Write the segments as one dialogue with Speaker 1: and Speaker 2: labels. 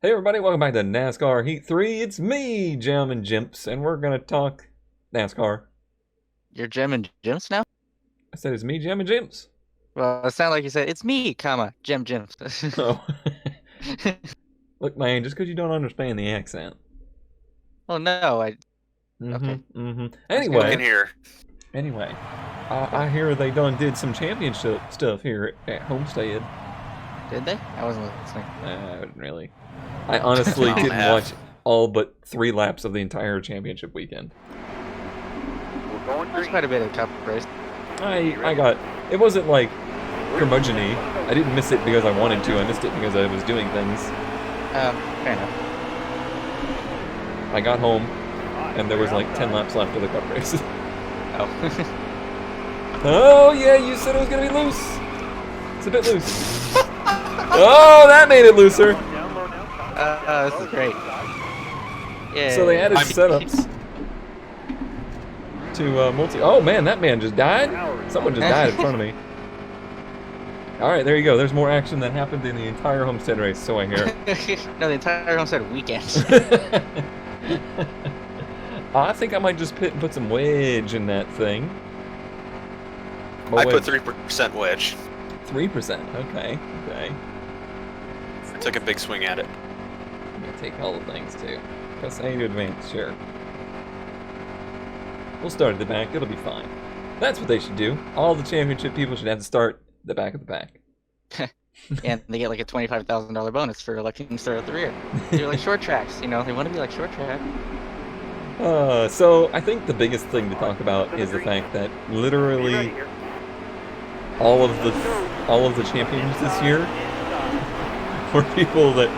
Speaker 1: Hey everybody, welcome back to NASCAR Heat 3. It's me, Jim and Jimps, and we're gonna talk NASCAR.
Speaker 2: You're Jim and Jim's now?
Speaker 1: I said it's me, Jim and Jimps.
Speaker 2: Well, it sounded like you said, it's me, comma, Jim's.
Speaker 1: Oh. Look, man, just because you don't understand the accent.
Speaker 2: Oh, no, okay.
Speaker 1: Anyway, I hear they did some championship stuff here at Homestead.
Speaker 2: Did they? I wasn't listening.
Speaker 1: I didn't really. I honestly didn't watch all but 3 laps of the entire championship weekend.
Speaker 2: There's quite a bit of cup race.
Speaker 1: It wasn't like curmudgeon-y. I didn't miss it because I wanted to. I missed it because I was doing things.
Speaker 2: Fair enough.
Speaker 1: I got home, and there was like 10 laps left of the cup race.
Speaker 2: Oh.
Speaker 1: Oh, yeah, you said it was going to be loose. It's a bit loose. Oh, that made it looser.
Speaker 2: This is great. Yeah.
Speaker 1: So they added setups to multi... Oh, man, that man just died? Someone just died in front of me. All right, there you go. There's more action than happened in the entire Homestead race, so I hear.
Speaker 2: No, the entire Homestead weekend.
Speaker 1: I think I might just put some wedge in that thing.
Speaker 3: I put 3% wedge.
Speaker 1: 3%, okay.
Speaker 3: I took a big swing at it.
Speaker 1: I'm gonna take all the things too. Press A to advance, sure. We'll start at the back, it'll be fine. That's what they should do. All the championship people should have to start the back of the pack.
Speaker 2: And they get like a $25,000 bonus for electing to start at the rear. They're like short tracks, they want to be like short track.
Speaker 1: So I think the biggest thing to talk about is the fact that literally all of the champions this year were people that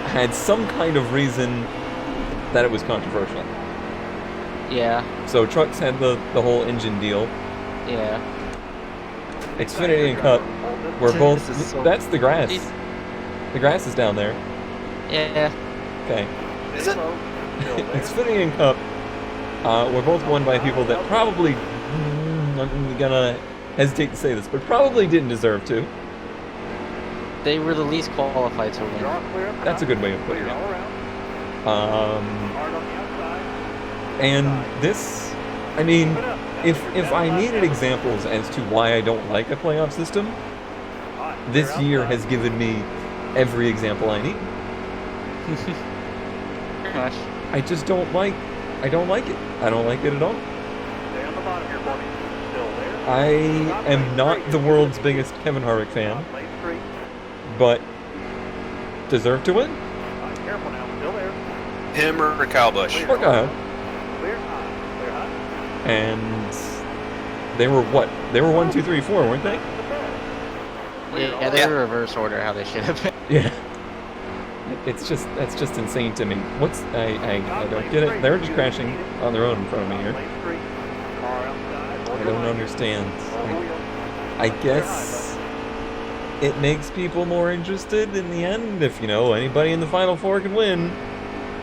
Speaker 1: had some kind of reason that it was controversial.
Speaker 2: Yeah.
Speaker 1: So trucks had the whole engine deal.
Speaker 2: Yeah.
Speaker 1: Xfinity and Cup were both. That's the grass.
Speaker 2: Jeez.
Speaker 1: The grass is down there.
Speaker 2: Yeah.
Speaker 1: Okay.
Speaker 3: Is it?
Speaker 1: Xfinity and Cup were both won by people that probably, I'm gonna hesitate to say this, but probably didn't deserve to.
Speaker 2: They were the least qualified to win.
Speaker 1: That's a good way of putting it. And this, I mean, if I needed examples as to why I don't like a playoff system, this year has given me every example I need.
Speaker 2: Pretty much.
Speaker 1: I just don't like it. I don't like it at all. I am not the world's biggest Kevin Harvick fan, but deserve to win?
Speaker 3: Him or Kyle Busch?
Speaker 1: Or Kyle. And they were what? They were 1, 2, 3, 4, weren't they?
Speaker 2: Yeah, they were reverse order how they should have been.
Speaker 1: Yeah. That's just insane to me. I don't get it. They're just crashing on their own in front of me here. I don't understand. I guess it makes people more interested in the end if, anybody in the Final Four can win.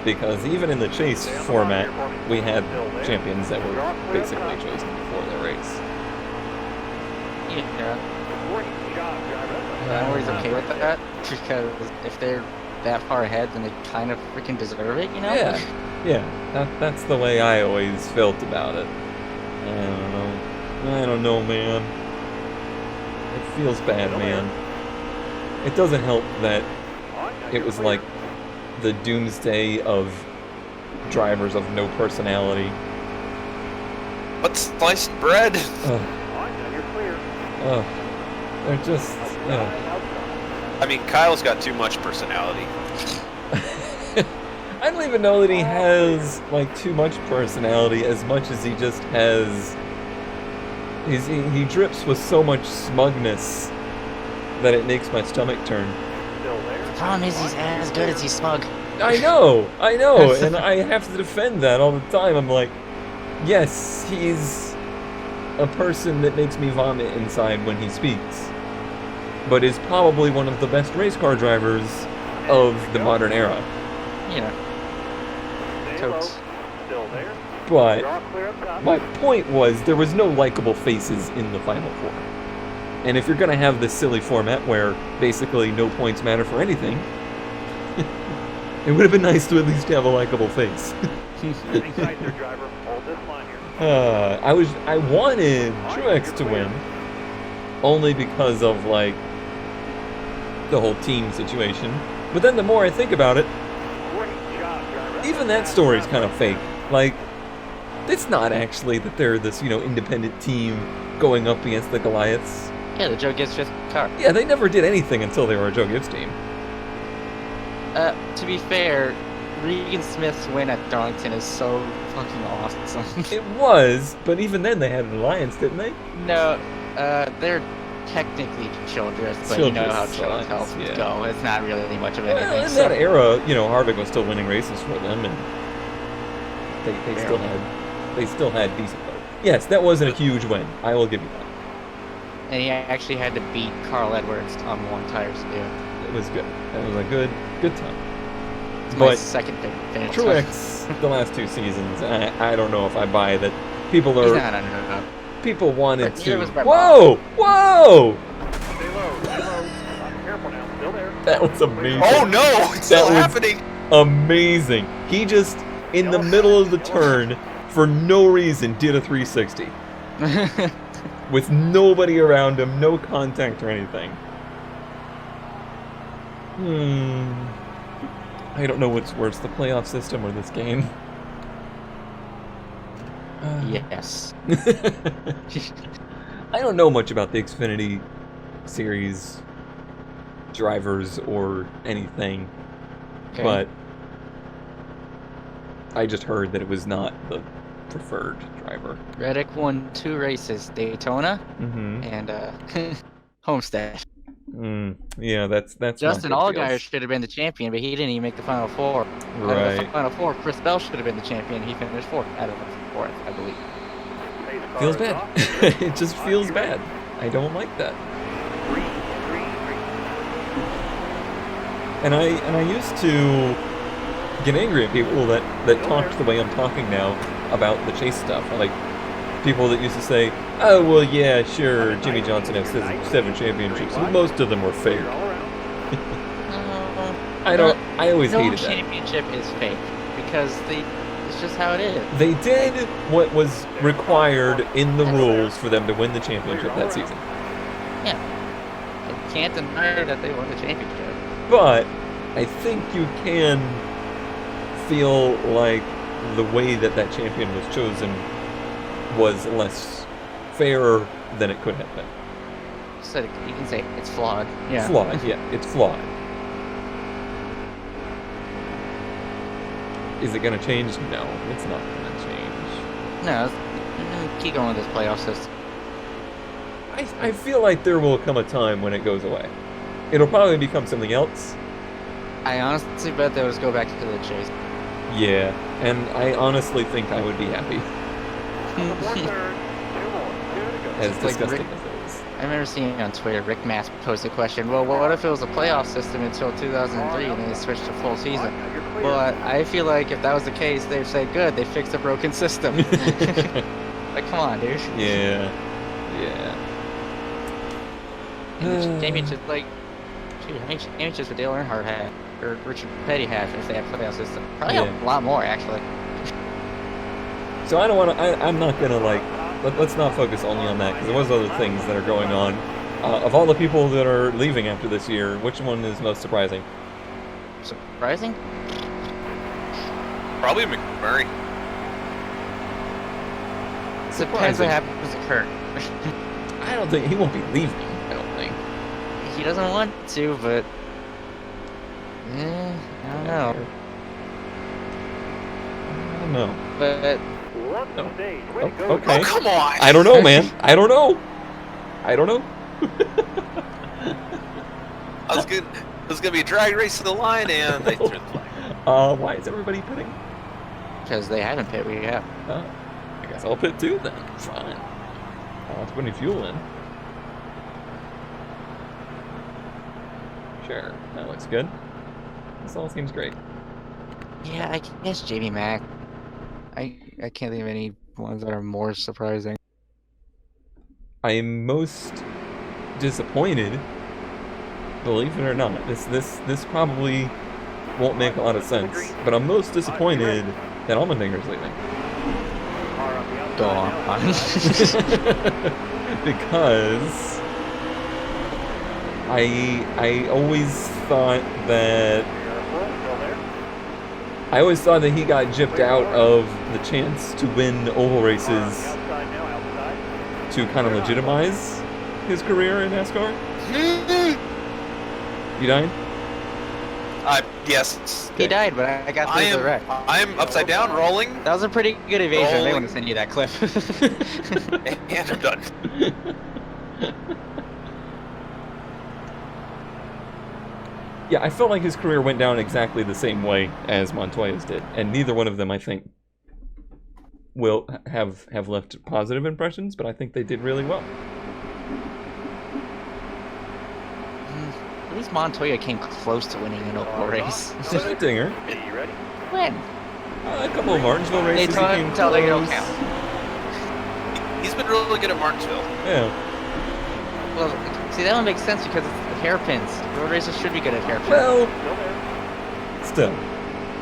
Speaker 1: Because even in the chase format, we had champions that were basically chosen before the race.
Speaker 2: Yeah. I'm always okay with that, because if they're that far ahead, then they kind of freaking deserve it,
Speaker 1: Yeah. That's the way I always felt about it. I don't know, man. It feels bad, man. It doesn't help that it was like the doomsday of drivers of no personality.
Speaker 3: What sliced bread?
Speaker 1: They're just...
Speaker 3: I mean, Kyle's got too much personality.
Speaker 1: I don't even know that he has, too much personality as much as he just has... He drips with so much smugness that it makes my stomach turn.
Speaker 2: The problem is he's as good as he's smug.
Speaker 1: I know, and I have to defend that all the time. I'm like, yes, he's a person that makes me vomit inside when he speaks, but is probably one of the best race car drivers of the modern era.
Speaker 2: Yeah. Totes.
Speaker 1: But my point was there was no likable faces in the Final Four. And if you're going to have this silly format where basically no points matter for anything, It would have been nice to at least have a likable face.
Speaker 4: Inside their driver, hold this line here.
Speaker 1: I wanted Truex to win, only because of like the whole team situation. But then the more I think about it,
Speaker 4: Great job, driver.
Speaker 1: even that story's kind of fake. Like, it's not actually that they're this, independent team going up against the Goliaths.
Speaker 2: Yeah, the Joe Gibbs fifth car.
Speaker 1: Yeah, they never did anything until they were a Joe Gibbs team.
Speaker 2: To be fair, Regan Smith's win at Darlington is so fucking awesome.
Speaker 1: It was, but even then they had an alliance, didn't they?
Speaker 2: No, they're technically Childress, but you know how
Speaker 1: Childress
Speaker 2: Childress
Speaker 1: alliance, yeah.
Speaker 2: go. It's not really much of
Speaker 1: Well,
Speaker 2: anything.
Speaker 1: in
Speaker 2: so-
Speaker 1: that era, Harvick was still winning races for them, and they still had decent. Yes, that wasn't a huge win. I will give you that.
Speaker 2: And he actually had to beat Carl Edwards on one tires too.
Speaker 1: It was good. That was a good time.
Speaker 2: It's my
Speaker 1: But
Speaker 2: second favorite finish.
Speaker 1: Truex, the last two seasons, I don't know if I buy that. People
Speaker 2: He's
Speaker 1: are
Speaker 2: not underdog.
Speaker 1: people wanted
Speaker 2: But neither
Speaker 1: to.
Speaker 2: was Brett
Speaker 1: Whoa! Whoa!
Speaker 4: Stay low, stay low. Careful now, still there.
Speaker 1: That was amazing.
Speaker 3: Oh no! It's still
Speaker 1: was-
Speaker 3: happening!
Speaker 1: Amazing. He just in the middle of the turn for no reason did a 360 with nobody around him, no contact or anything. I don't know what's worse, the playoff system or this game.
Speaker 2: Yes.
Speaker 1: I don't know much about the Xfinity series drivers or anything,
Speaker 2: Okay.
Speaker 1: but I just heard that it was not the preferred driver.
Speaker 2: Reddick won 2 races: Daytona
Speaker 1: Mm-hmm.
Speaker 2: and Homestead.
Speaker 1: Yeah, that's
Speaker 2: Justin
Speaker 1: not good
Speaker 2: Allgaier
Speaker 1: deals.
Speaker 2: should have been the champion, but he didn't even make the final 4. Out of
Speaker 1: Right.
Speaker 2: the final 4, Chris Bell should have been the champion. He finished 4th out of the 4th, I believe.
Speaker 4: Pace car
Speaker 1: Feels
Speaker 4: is
Speaker 1: bad.
Speaker 4: off.
Speaker 1: It just feels bad. I don't like that.
Speaker 4: Green.
Speaker 1: And I used to get angry at people that talked the way I'm talking now about the chase stuff. Like people that used to say, "Oh well, yeah, sure, Jimmy Johnson has 7 championships, and most of them were fake."
Speaker 4: All around.
Speaker 1: I always
Speaker 2: No
Speaker 1: hated that.
Speaker 2: championship is fake because it's just how it is.
Speaker 1: They did what was required in the rules for them to win the championship that season.
Speaker 2: Yeah. I can't deny that they won the championship.
Speaker 1: But I think you can feel like the way that champion was chosen was less fair than it could have been.
Speaker 2: So you can say it's flawed. Yeah.
Speaker 1: Flawed, yeah, it's flawed. Is it going to change? No, it's not going to change.
Speaker 2: No, keep going with this playoff system.
Speaker 1: I feel like there will come a time when it goes away. It'll probably become something else.
Speaker 2: I honestly bet they'll just go back to the chase.
Speaker 1: Yeah, and I honestly think I would be happy,
Speaker 4: On the fourth turn, 2 more. 2 to go.
Speaker 1: as
Speaker 2: It's like
Speaker 1: disgusting
Speaker 2: Rick-
Speaker 1: as it is.
Speaker 2: I remember seeing on Twitter, Rick Mass posed the question, well, what if it was a playoff system until 2003 and then they switched to full season?
Speaker 4: All right, now you're clear.
Speaker 2: Well, I feel like if that was the case, they'd say, good, they fixed a broken system. Like, come on, dude.
Speaker 1: Yeah.
Speaker 2: And the championships, like, shoot, how many championships would Dale Earnhardt have? Or Richard Petty have if they had a playoff system? Probably
Speaker 1: Yeah.
Speaker 2: a lot more, actually.
Speaker 1: So I don't want to. I'm not gonna let's not focus only on that because there was other things that are going on. Of all the people that are leaving after this year, which one is most surprising?
Speaker 2: Surprising?
Speaker 3: Probably McMurray.
Speaker 2: Depends what happens to Kurt.
Speaker 1: I don't think he won't be leaving. I don't think.
Speaker 2: He doesn't want to, but... I don't know.
Speaker 1: I don't know.
Speaker 2: But
Speaker 4: Left
Speaker 1: No.
Speaker 4: stage. Way to go.
Speaker 1: Okay.
Speaker 3: Oh, come on!
Speaker 1: I don't know, man. I don't know.
Speaker 3: It was gonna be a drag race to the line, and they threw the flag.
Speaker 1: Why is everybody pitting?
Speaker 2: because they haven't pit, we have.
Speaker 1: Oh, I guess I'll pit too then. Fine. I'll have to put any fuel in. Sure, that looks good. This all seems great.
Speaker 2: Yeah, I guess JB Mack. I can't think of any ones that are more surprising.
Speaker 1: I am most disappointed, believe it or not. This probably won't make a lot of sense. But I'm most disappointed that Allmendinger's leaving.
Speaker 2: Go on.
Speaker 1: Because I always thought that he got gypped out of the chance to win oval races to kind of legitimize his career in NASCAR. You dying?
Speaker 3: Yes.
Speaker 2: He died, but I got through the wreck.
Speaker 3: I'm upside down, rolling.
Speaker 2: That was a pretty good evasion. I may want to send you that clip.
Speaker 3: And I'm done.
Speaker 1: Yeah, I felt like his career went down exactly the same way as Montoya's did, and neither one of them, I think, will have left positive impressions, but I think they did really well.
Speaker 2: At least Montoya came close to winning an oval race.
Speaker 1: So Dinger.
Speaker 2: When?
Speaker 1: A couple of Martinsville races.
Speaker 2: They tell they don't count.
Speaker 3: He's been really good at Martinsville.
Speaker 1: Yeah.
Speaker 2: Well, see, that one makes sense because it's hairpins. Road races should be good at hairpins.
Speaker 1: Well, still,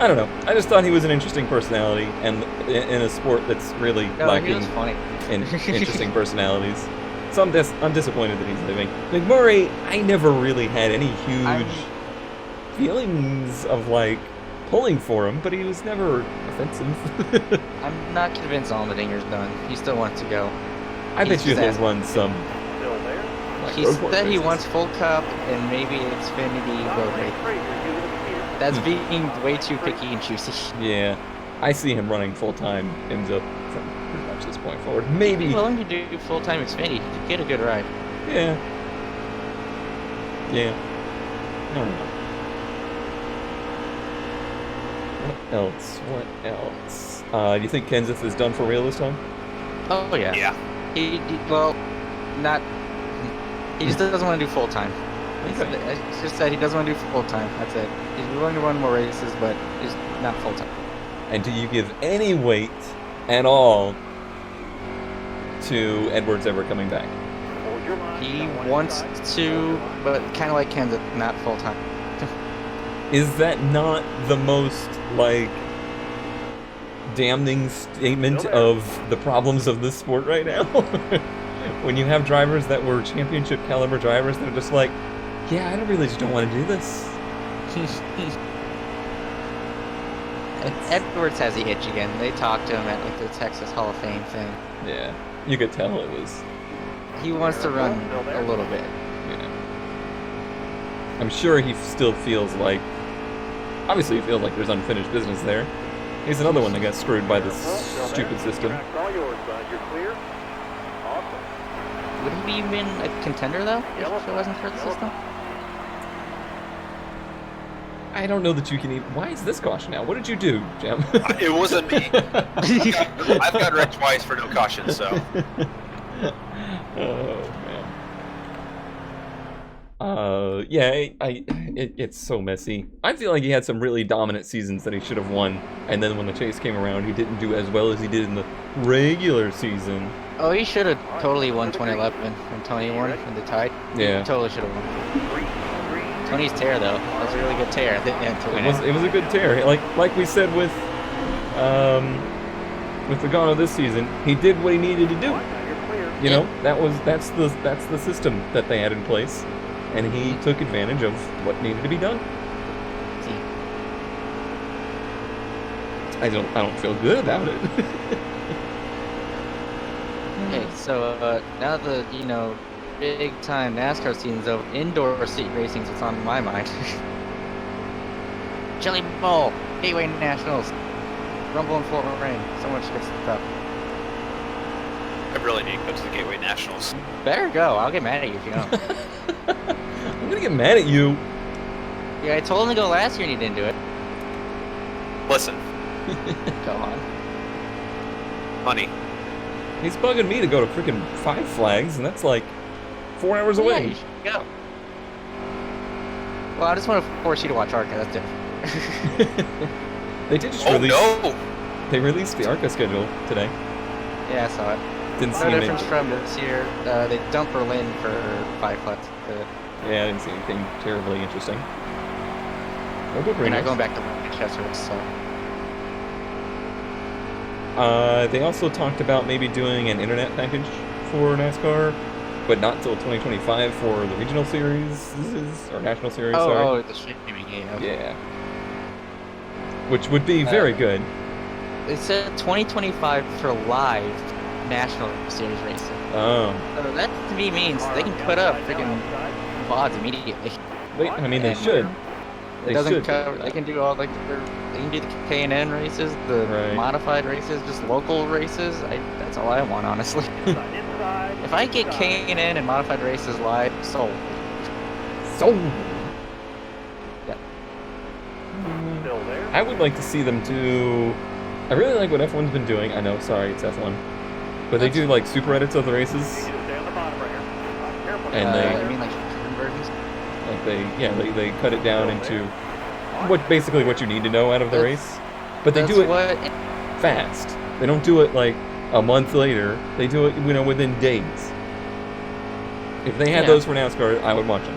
Speaker 1: I don't know. I just thought he was an interesting personality, and in a sport that's really lacking in interesting personalities. So I'm disappointed that he's leaving. McMurray, I never really had any huge feelings of like pulling for him, but he was never offensive.
Speaker 2: I'm not convinced Allmendinger's done. He still wants to go.
Speaker 1: I bet you he'll run some.
Speaker 2: He said he wants full cup and maybe Xfinity road race. That's being way too picky and choosy.
Speaker 1: Yeah, I see him running full time ends up from pretty much this point forward. Maybe.
Speaker 2: He's willing to do full time Xfinity. He could get a good ride.
Speaker 1: Yeah. Yeah. I don't know. What else? Do you think Kenseth is done for real this time?
Speaker 2: Oh yeah.
Speaker 3: Yeah.
Speaker 2: He just doesn't want to do full time. He just said he doesn't want to do full time. That's it. He's willing to run more races, but he's not full time.
Speaker 1: And do you give any weight at all to Edwards ever coming back?
Speaker 2: He wants to, but kind of like Kenseth, not full time.
Speaker 1: Is that not the most, like, damning statement of the problems of this sport right now? When you have drivers that were championship caliber drivers that are just like, yeah, I really just don't want to do this.
Speaker 2: Edwards has the itch again. They talked to him at like the Texas Hall of Fame thing.
Speaker 1: Yeah, you could tell it was.
Speaker 2: He wants to run a little bit.
Speaker 1: Yeah. I'm sure he still feels like. Obviously, he feels like there's unfinished business there. He's another one that got screwed by this stupid system.
Speaker 2: Would he be even a contender though if it wasn't for the system?
Speaker 1: I don't know that you can even. Why is this caution now? What did you do, Jim?
Speaker 3: It wasn't me. I've got wrecked twice for no caution, so.
Speaker 1: Oh man. Yeah, it's so messy. I feel like he had some really dominant seasons that he should have won, and then when the chase came around, he didn't do as well as he did in the regular season.
Speaker 2: Oh, he should have totally won 2011 when Tony won in the tide.
Speaker 1: Yeah.
Speaker 2: He totally should have won. Tony's tear though, that was a really good tear.
Speaker 1: It was a good tear. Like we said with Logano this season, he did what he needed to do. You know, that's the system that they had in place, and he took advantage of what needed to be done. I don't feel good about it.
Speaker 2: Okay, so now the big time NASCAR season's over, indoor seat racing's what's on my mind. Jelly Bowl, Gateway Nationals, Rumble in Fort Wayne, so much good stuff.
Speaker 3: I really need to go to the Gateway Nationals.
Speaker 2: Better go. I'll get mad at you if you don't.
Speaker 1: I'm gonna get mad at you.
Speaker 2: Yeah, I told him to go last year and he didn't do it.
Speaker 3: Listen.
Speaker 2: Go on.
Speaker 3: Money.
Speaker 1: He's bugging me to go to freaking Five Flags, and that's like 4 hours away.
Speaker 2: Yeah, you should go. Well, I just want to force you to watch ARCA. That's different.
Speaker 1: They did just
Speaker 3: release. No.
Speaker 1: They released the ARCA schedule today.
Speaker 2: Yeah, I saw it.
Speaker 1: Didn't see
Speaker 2: no difference from this year. They dumped Berlin for 5 Flags.
Speaker 1: Yeah, I didn't see anything terribly interesting.
Speaker 2: You're not going back to Manchester, so.
Speaker 1: They also talked about maybe doing an internet package for NASCAR, but not till 2025 for the regional series, or national series, sorry.
Speaker 2: Oh, the streaming game. Okay.
Speaker 1: Yeah. Which would be very good.
Speaker 2: It said 2025 for live national series racing.
Speaker 1: Oh.
Speaker 2: So that to me means they can put up freaking VODs immediately.
Speaker 1: They should.
Speaker 2: It doesn't cover. They can do all like they can do the K&N races, the modified races, just local races. That's all I want, honestly. If I get K&N and modified races live, sold. Yeah.
Speaker 1: I would like to see them do. I really like what F1's been doing. I know, sorry, it's F1, but they do like super edits of the races. And
Speaker 2: I mean like conversions.
Speaker 1: Like they cut it down into basically what you need to know out of the race. But they do it fast. They don't do it like a month later. They do it, within days. If they had those for NASCAR, I would watch them.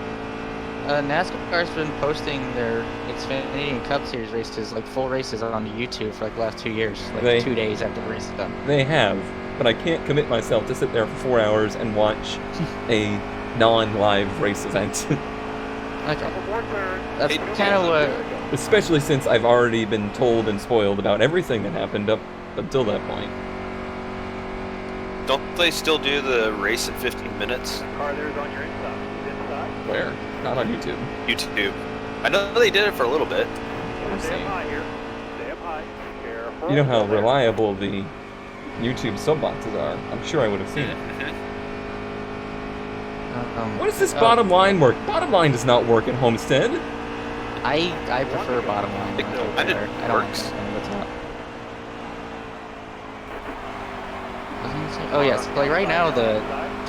Speaker 2: NASCAR's been posting their Xfinity and Cup Series races, like full races, on YouTube for like the last 2 years, like 2 days after the race is done.
Speaker 1: They have, but I can't commit myself to sit there for 4 hours and watch a non-live race event.
Speaker 2: Okay. That's kind of what...
Speaker 1: Especially since I've already been told and spoiled about everything that happened up until that point.
Speaker 3: Don't they still do the race in 15 minutes?
Speaker 1: Where? Not on YouTube.
Speaker 3: YouTube. I know they did it for a little bit.
Speaker 1: You know how reliable the YouTube sub boxes are. I'm sure I would have seen it. What does this bottom line work? Bottom line does not work in Homestead.
Speaker 2: I prefer bottom line.
Speaker 3: It kind of works.
Speaker 2: Oh yes, like right now the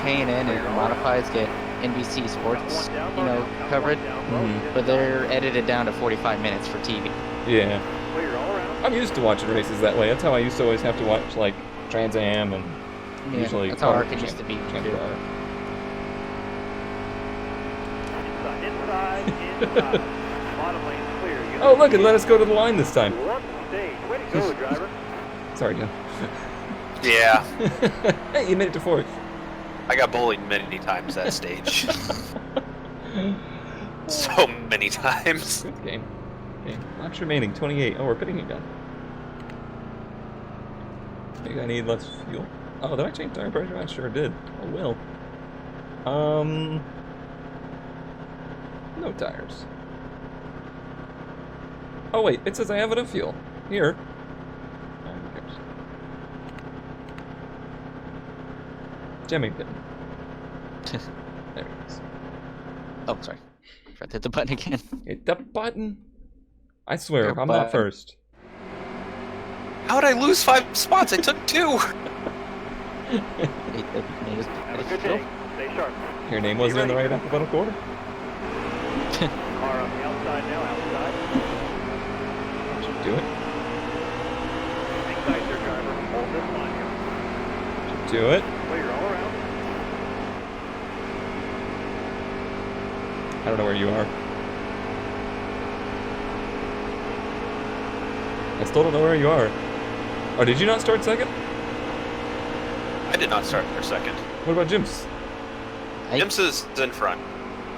Speaker 2: K&N and the modifieds get NBC Sports, coverage, but they're edited down to 45 minutes for TV.
Speaker 1: Yeah. I'm used to watching races that way. That's how I used to always have to watch like Trans Am and usually.
Speaker 2: That's how Arcade used to be.
Speaker 1: Oh look, it let us go to the line this time. Sorry, Joe.
Speaker 3: Yeah.
Speaker 1: Hey, you made it to fourth.
Speaker 3: I got bullied many times that stage. So many times.
Speaker 1: Good game. Okay. Laps remaining, 28. Oh, we're pitting again. I think I need less fuel. Oh, did I change tire pressure? I sure did. Oh, well. No tires. Oh, wait. It says I have enough fuel. Here. Oh, who cares? Jamming pin. There it is.
Speaker 2: Oh, sorry. Forgot to hit the button again.
Speaker 1: Hit the button. I swear, I'm not first.
Speaker 3: How would I lose 5 spots? I took 2.
Speaker 1: Your name wasn't in the right alphabetical order?
Speaker 4: Car on the outside now, outside.
Speaker 1: Did you do it?
Speaker 4: Inside your driver, hold this line here.
Speaker 1: Did you do it?
Speaker 4: Clear all around.
Speaker 1: I don't know where you are. I still don't know where you are. Oh, did you not start second?
Speaker 3: I did not start for second.
Speaker 1: What about Jim's?
Speaker 3: Jim's is in front.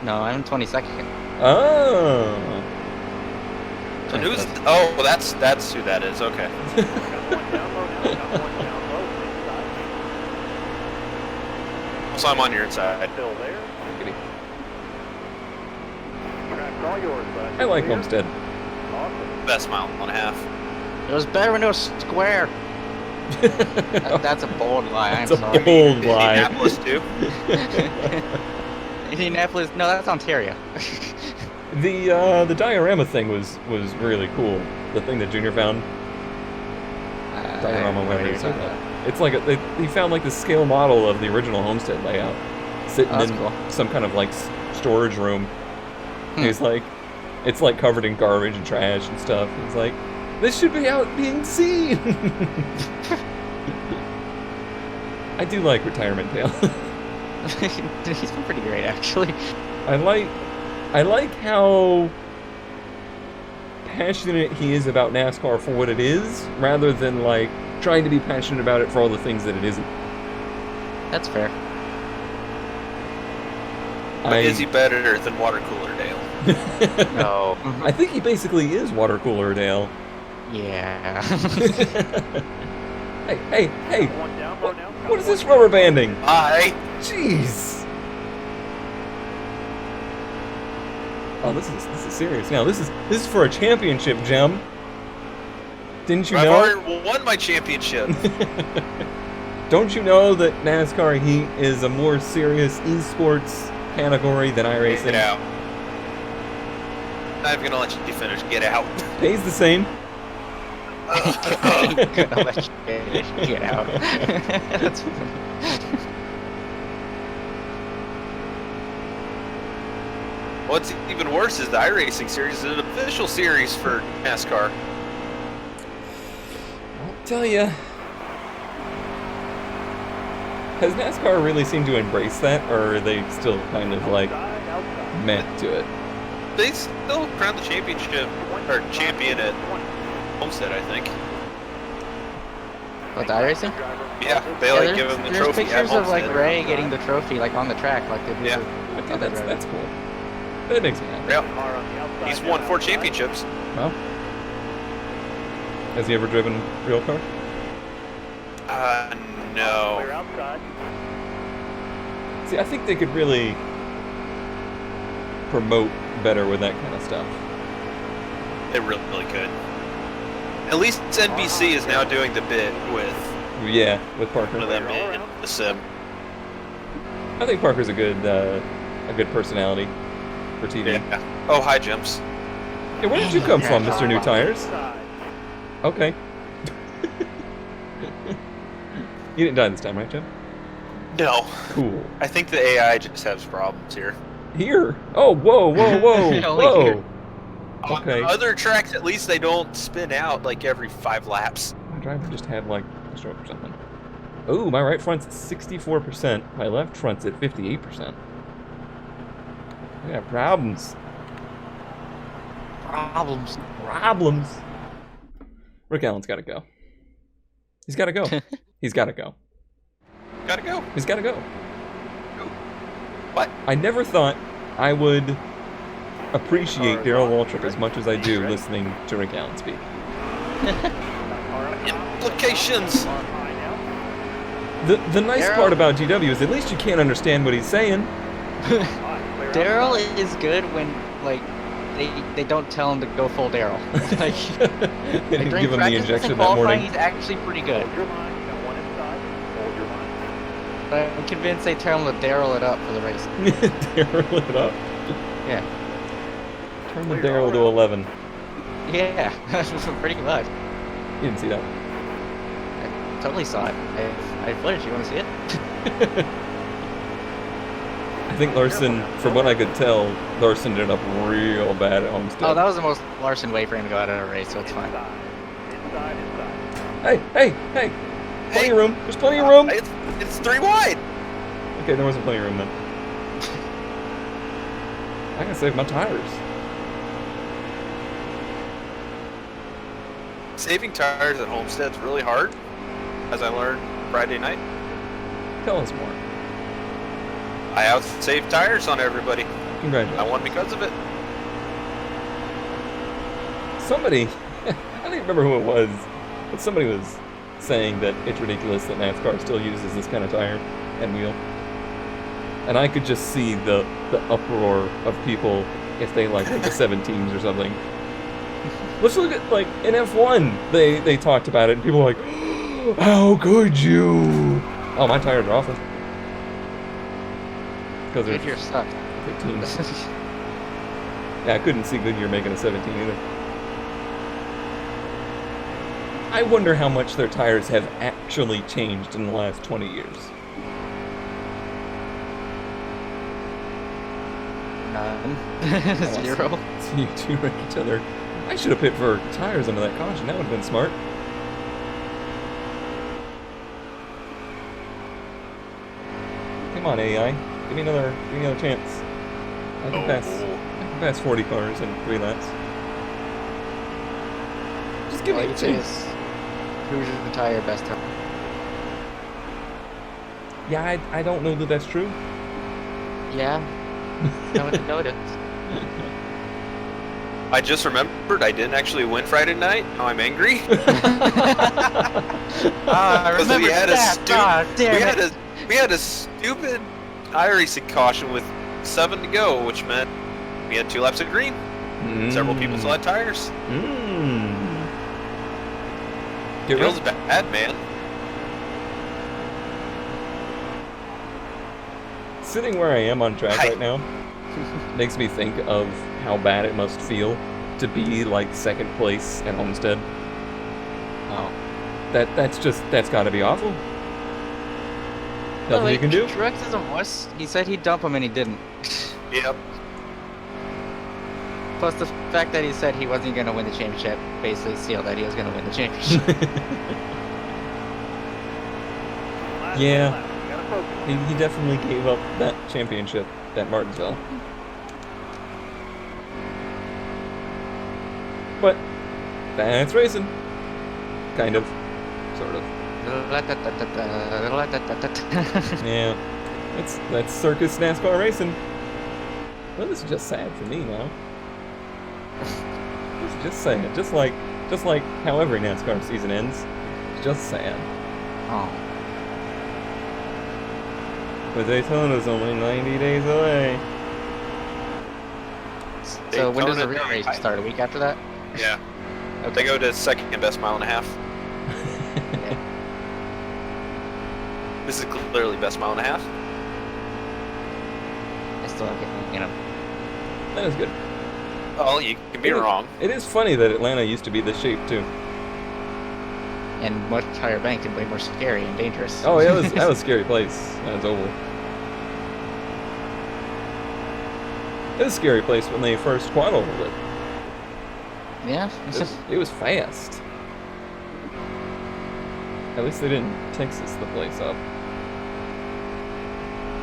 Speaker 2: No, I'm 22nd.
Speaker 1: Oh.
Speaker 3: And who's? Oh, well, that's who that is. Okay. So I'm on your inside.
Speaker 4: Still there. Track's all yours, bud.
Speaker 1: I like Homestead.
Speaker 4: Awesome.
Speaker 3: Best mile and a half.
Speaker 2: It was better when it was square. That's a bold lie. I'm
Speaker 1: That's
Speaker 2: sorry.
Speaker 1: a bold lie.
Speaker 3: Indianapolis too.
Speaker 2: Indianapolis? No, that's Ontario.
Speaker 1: The diorama thing was really cool. The thing that Junior found. Diorama, whatever you said that. It's like he found like the scale model of the original Homestead layout, sitting in some kind of like storage room. He's like, it's like covered in garbage and trash and stuff. He's like, this should be out being seen. I do like Retirement Tale.
Speaker 2: He's been pretty great, actually.
Speaker 1: I like how passionate he is about NASCAR for what it is, rather than like trying to be passionate about it for all the things that it isn't.
Speaker 2: That's fair.
Speaker 3: But is he better than Water Cooler Dale?
Speaker 2: No.
Speaker 1: I think he basically is Water Cooler Dale.
Speaker 2: Yeah.
Speaker 1: Hey! What is this rubber banding?
Speaker 3: Hi.
Speaker 1: Jeez. Oh, this is serious. Now this is for a championship, Jim. Didn't you know?
Speaker 3: I've already won my championship.
Speaker 1: Don't you know that NASCAR Heat is a more serious esports category than iRacing?
Speaker 3: Get out. I'm gonna let you finish. Get out.
Speaker 1: Pays the same.
Speaker 2: I'm gonna let you get out. That's
Speaker 3: What's even worse is the iRacing series is an official series for NASCAR.
Speaker 1: I'll tell ya. Has NASCAR really seemed to embrace that, or are they still kind of like meant to it?
Speaker 3: They still crowned the championship or champion at Homestead, I think.
Speaker 2: What, the iRacing?
Speaker 3: Yeah, they like give him the
Speaker 2: there's
Speaker 3: trophy at
Speaker 2: pictures of like
Speaker 3: Homestead.
Speaker 2: Ray getting the trophy like on the track, like they do.
Speaker 3: Yeah.
Speaker 1: Okay, that's cool. That makes me happy.
Speaker 3: Yep. He's won 4 championships.
Speaker 1: Well, has he ever driven a real car?
Speaker 3: No.
Speaker 1: See, I think they could really promote better with that kind of stuff.
Speaker 3: They really could. At least NBC is now doing the bit with
Speaker 1: Yeah, with Parker.
Speaker 3: one of them in the sim.
Speaker 1: I think Parker's a good personality for TV.
Speaker 3: Yeah. Oh, hi, Jimps.
Speaker 1: Hey, where did you come from, Mr. New Tires? Okay. You didn't die this time, right, Jim?
Speaker 3: No.
Speaker 1: Cool.
Speaker 3: I think the AI just has problems here.
Speaker 1: Here? Oh, whoa.
Speaker 2: Only
Speaker 1: Whoa.
Speaker 2: here.
Speaker 1: Okay.
Speaker 3: On other tracks, at least they don't spin out like every 5 laps.
Speaker 1: My driver just had like a stroke or something. Ooh, my right front's at 64%. My left front's at 58%. I got problems. Problems. Rick Allen's gotta go. He's gotta go. He's gotta go.
Speaker 3: Gotta go.
Speaker 1: He's gotta go.
Speaker 3: What?
Speaker 1: I never thought I would appreciate Darrell Waltrip as much as I do listening to Rick Allen speak.
Speaker 3: Implications.
Speaker 1: The nice part about GW is at least you can't understand what he's saying.
Speaker 2: Darrell is good when like they don't tell him to go full Darrell. Like,
Speaker 1: They didn't give him the injection that
Speaker 2: qualifying,
Speaker 1: morning.
Speaker 2: he's actually pretty good. But I'm convinced they tell him to Darrell it up for the race.
Speaker 1: Darrell it up.
Speaker 2: Yeah.
Speaker 1: Turn the Darrell to 11.
Speaker 2: Yeah, pretty much.
Speaker 1: You didn't see that.
Speaker 2: I totally saw it. I have footage. You want to see it?
Speaker 1: I think Larson, from what I could tell, Larson ended up real bad at Homestead.
Speaker 2: Oh, that was the most Larson way for him to go out of a race, so it's fine.
Speaker 1: Hey! Plenty of room. There's plenty of room.
Speaker 3: It's 3 wide.
Speaker 1: Okay, there wasn't plenty of room then. I gotta save my tires.
Speaker 3: Saving tires at Homestead's really hard, as I learned Friday night.
Speaker 1: Tell us more.
Speaker 3: I out-saved tires on everybody.
Speaker 1: Congratulations.
Speaker 3: I won because of it.
Speaker 1: Somebody, I don't remember who it was, but somebody was saying that it's ridiculous that NASCAR still uses this kind of tire and wheel. And I could just see the uproar of people if they like the 17s or something. Let's look at, like, in F1, they talked about it, and people were like, how could you? Oh, my tires are awful. Because they're
Speaker 2: Goodyear sucked.
Speaker 1: 15s. Yeah, I couldn't see Goodyear making a 17 either. I wonder how much their tires have actually changed in the last 20 years.
Speaker 2: None. 0.
Speaker 1: See you two wreck each other. I should have pit for tires under that caution. That would have been smart. Come on, AI. Give me another chance. I can pass 40 cars in 3 laps. give
Speaker 2: All
Speaker 1: me
Speaker 2: I
Speaker 1: a
Speaker 2: can say
Speaker 1: chance.
Speaker 2: is, who's your entire best time?
Speaker 1: Yeah, I don't know that that's true.
Speaker 2: Yeah. No one noticed.
Speaker 3: I just remembered I didn't actually win Friday night. Now I'm angry.
Speaker 2: I
Speaker 3: Because
Speaker 2: remember that.
Speaker 3: we had a stupid iRacing caution with 7 to go, which meant we had 2 laps of green. Several people still had tires.
Speaker 1: Get
Speaker 3: Feels
Speaker 1: ready.
Speaker 3: bad, man.
Speaker 1: Sitting where I am on track right now makes me think of how bad it must feel to be like second place at Homestead.
Speaker 2: Oh.
Speaker 1: That's got to be awful. Nothing you can do.
Speaker 2: Truex is a wuss. He said he'd dump him and he didn't.
Speaker 3: Yep.
Speaker 2: Plus the fact that he said he wasn't going to win the championship basically sealed that he was going to win the championship.
Speaker 1: Yeah. He definitely gave up that championship at Martinsville. But that's racing. Kind of. Sort of. Yeah. That's circus NASCAR racing. Well, this is just sad for me now. This is just sad. Just like how every NASCAR season ends. It's just sad.
Speaker 2: Oh.
Speaker 1: But Daytona's only 90 days away.
Speaker 2: So when does the
Speaker 3: Daytona,
Speaker 2: real race start? A week after that?
Speaker 3: Yeah.
Speaker 2: Okay.
Speaker 3: They go to second best mile and a half. This is clearly best mile and a half.
Speaker 2: I still don't get, you know.
Speaker 1: That is good.
Speaker 3: Oh, you can be wrong.
Speaker 1: It is funny that Atlanta used to be this shape too.
Speaker 2: And much higher banked and way more scary and dangerous.
Speaker 1: Oh, yeah, that was a scary place. That was oval. It was a scary place when they first quad ovaled it.
Speaker 2: Yeah.
Speaker 1: It was fast. At least they didn't Texas the place up.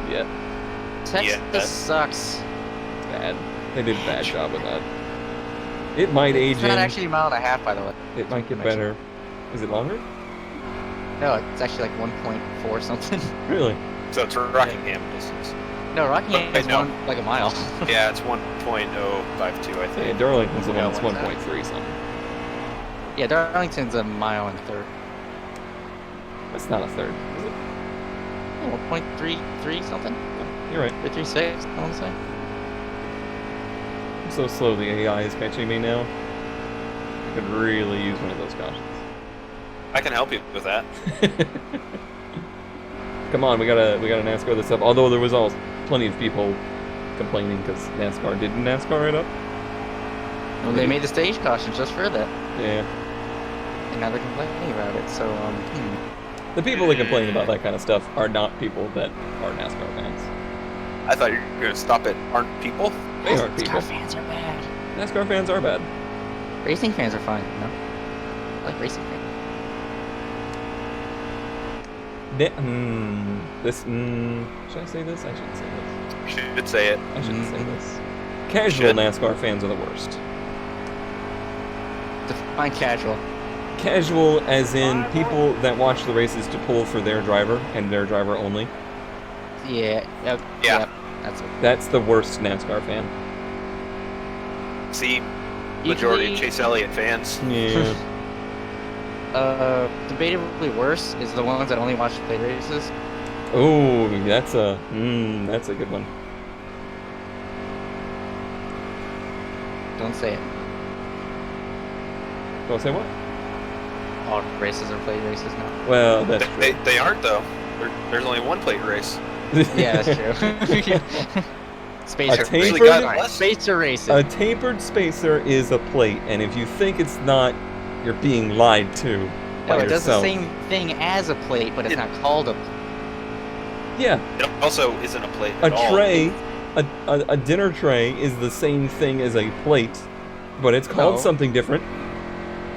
Speaker 1: Yeah,
Speaker 2: Texas sucks.
Speaker 1: bad. They did a bad job with that. It might age
Speaker 2: It's not
Speaker 1: in.
Speaker 2: actually a mile and a half, by the way.
Speaker 1: It might get better. Is it longer?
Speaker 2: No, it's actually like 1.4 something.
Speaker 1: Really?
Speaker 3: So it's Rockingham distance.
Speaker 2: No, Rockingham is
Speaker 3: no.
Speaker 2: like a mile.
Speaker 3: Yeah, it's 1.052, I
Speaker 1: Yeah,
Speaker 3: think.
Speaker 1: Darlington's the one
Speaker 2: Yeah,
Speaker 1: that's
Speaker 2: what's that?
Speaker 1: 1.3 something.
Speaker 2: Yeah, Darlington's a mile and a third.
Speaker 1: That's not a third, is it?
Speaker 2: Yeah, 1.33 something?
Speaker 1: You're right.
Speaker 2: 336, I want to say.
Speaker 1: I'm so slow the AI is catching me now. I could really use one of those cautions.
Speaker 3: I can help you with that.
Speaker 1: Come on, we gotta NASCAR this up. Although there was plenty of people complaining because NASCAR didn't NASCAR it up.
Speaker 2: Well, they made the stage cautions just for that.
Speaker 1: Yeah.
Speaker 2: And now they're complaining about it, so,
Speaker 1: The people that complain about that kind of stuff are not people that are NASCAR fans.
Speaker 3: I thought you were going to stop at aren't people.
Speaker 1: They aren't people.
Speaker 2: NASCAR fans are bad.
Speaker 1: NASCAR fans are bad.
Speaker 2: Racing fans are fine, you know? I like racing fans.
Speaker 1: Should I say this? I shouldn't say this.
Speaker 3: Should say it.
Speaker 1: I shouldn't say this. Casual
Speaker 3: Should.
Speaker 1: NASCAR fans are the worst.
Speaker 2: Define casual.
Speaker 1: Casual as in people that watch the races to pull for their driver and their driver only.
Speaker 2: Yeah. Yep.
Speaker 3: Yeah.
Speaker 2: Yep, that's it.
Speaker 1: That's the worst NASCAR fan.
Speaker 3: See, majority
Speaker 2: Usually-
Speaker 3: of Chase Elliott fans.
Speaker 1: Yeah.
Speaker 2: Debatably worse is the ones that only watch the plate races.
Speaker 1: Oh, that's a good one.
Speaker 2: Don't say it.
Speaker 1: Don't say what?
Speaker 2: All races are plate races now.
Speaker 1: Well, that's true.
Speaker 3: They aren't, though. There's only one plate race.
Speaker 2: Yeah, that's true. Spacer.
Speaker 1: tapered-
Speaker 3: Actually got less.
Speaker 2: Spacer races.
Speaker 1: A tapered spacer is a plate, and if you think it's not, you're being lied to by
Speaker 2: No, it does the
Speaker 1: yourself.
Speaker 2: same thing as a plate, but it's not called a plate.
Speaker 1: Yeah,
Speaker 3: It also isn't a plate
Speaker 1: a
Speaker 3: at all.
Speaker 1: tray, a dinner tray is the same thing as a plate, but it's called
Speaker 2: No.
Speaker 1: something different.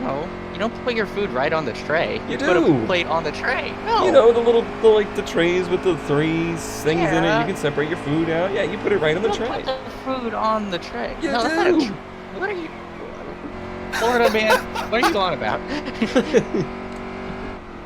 Speaker 2: No, you don't put your food right on the tray.
Speaker 1: You
Speaker 2: Put
Speaker 1: do.
Speaker 2: a plate on the tray. No.
Speaker 1: You know, the trays with the 3 things in it.
Speaker 2: Yeah.
Speaker 1: You can separate your food out. Yeah, you put it right on the
Speaker 2: You don't
Speaker 1: tray.
Speaker 2: put the food on the tray.
Speaker 1: You
Speaker 2: no, that's not a
Speaker 1: do.
Speaker 2: What are you? Florida, man. What are you on about?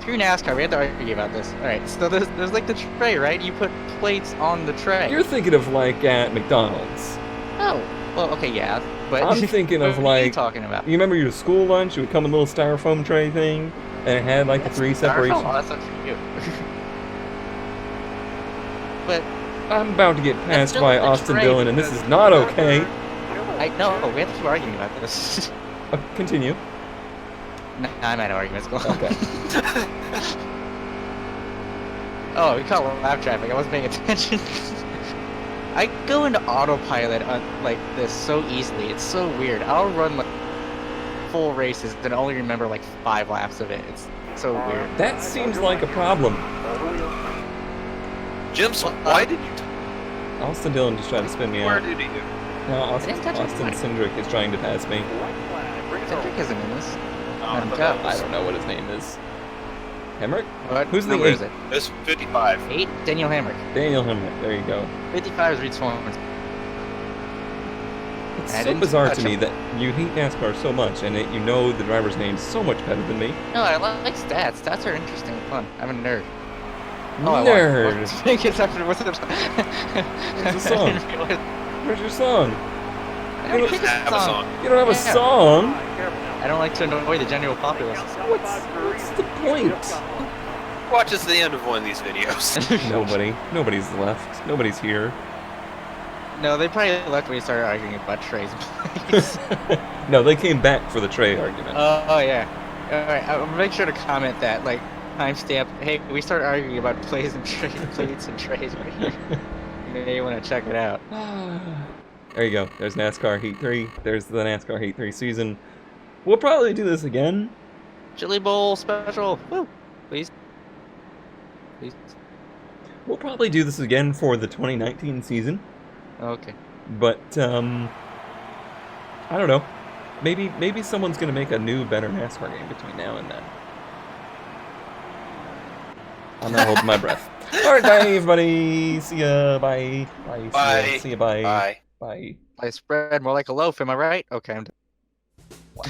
Speaker 2: Screw NASCAR. We had to argue about this. All right. So there's like the tray, right? You put plates on the tray.
Speaker 1: You're thinking of like at McDonald's.
Speaker 2: Oh. Well, okay, yeah. But
Speaker 1: I'm thinking of
Speaker 2: what
Speaker 1: like.
Speaker 2: are you talking about?
Speaker 1: You remember your school lunch? It would come in a little styrofoam tray thing, and it had like the 3 separations.
Speaker 2: Oh, that's not cute. But
Speaker 1: I'm about to get passed
Speaker 2: still
Speaker 1: by
Speaker 2: the
Speaker 1: Austin
Speaker 2: tray,
Speaker 1: Dillon, and this is not okay.
Speaker 2: I know. We have to keep arguing about this.
Speaker 1: Continue.
Speaker 2: No, I'm out of arguments. Go on.
Speaker 1: Okay.
Speaker 2: Oh, we caught lap traffic. I wasn't paying attention. I go into autopilot on like this so easily. It's so weird. I'll run like full races and only remember like 5 laps of it. It's so weird.
Speaker 1: That seems like a problem.
Speaker 3: Jim, why did you...
Speaker 1: Austin Dillon just tried to spin me
Speaker 3: Where
Speaker 1: out.
Speaker 3: did he do?
Speaker 1: Now Austin
Speaker 2: didn't touch him.
Speaker 1: Cindric is trying to pass me.
Speaker 2: Cedric isn't in this.
Speaker 3: I
Speaker 1: I don't know what his name is. Hemrick?
Speaker 2: What
Speaker 1: Who's the
Speaker 2: number
Speaker 1: 8?
Speaker 2: is it?
Speaker 3: It's 55.
Speaker 2: 8? Daniel Hamrick.
Speaker 1: Daniel Hemrick. There you go.
Speaker 2: 55 is Reed Swan.
Speaker 1: It's
Speaker 2: I
Speaker 1: so
Speaker 2: didn't
Speaker 1: bizarre
Speaker 2: touch
Speaker 1: to me
Speaker 2: him.
Speaker 1: that you hate NASCAR so much, and that you know the driver's name so much better than me.
Speaker 2: No, I like stats. Stats are interesting and fun. I'm a nerd.
Speaker 1: Nerd.
Speaker 2: What's the
Speaker 1: song? Where's your song?
Speaker 2: I don't pick a
Speaker 3: Have a
Speaker 2: song.
Speaker 3: song.
Speaker 1: You don't have a
Speaker 2: Yeah.
Speaker 1: song?
Speaker 2: I don't like to annoy the general populace.
Speaker 1: What's the point?
Speaker 3: Watch us to the end of one of these videos.
Speaker 1: Nobody's left. Nobody's here.
Speaker 2: No, they probably left when we started arguing about trays and plates.
Speaker 1: No, they came back for the tray argument.
Speaker 2: Oh yeah. Alright, I'll make sure to comment that, like, timestamp. Hey, we started arguing about plates and trays right here. You may want to check it out.
Speaker 1: There you go. There's NASCAR Heat 3. There's the NASCAR Heat 3 season. We'll probably do this again.
Speaker 2: Chili Bowl special. Woo! Please. Please.
Speaker 1: We'll probably do this again for the 2019 season.
Speaker 2: Okay.
Speaker 1: But, I don't know. Maybe someone's going to make a new, better NASCAR game between now and then. I'm not holding my breath. Alright, bye, everybody. See ya. Bye. Bye.
Speaker 3: Bye.
Speaker 1: See ya. Bye.
Speaker 3: Bye.
Speaker 1: Bye.
Speaker 2: I spread more like a loaf, am I right? Okay, I'm done.
Speaker 1: Wow.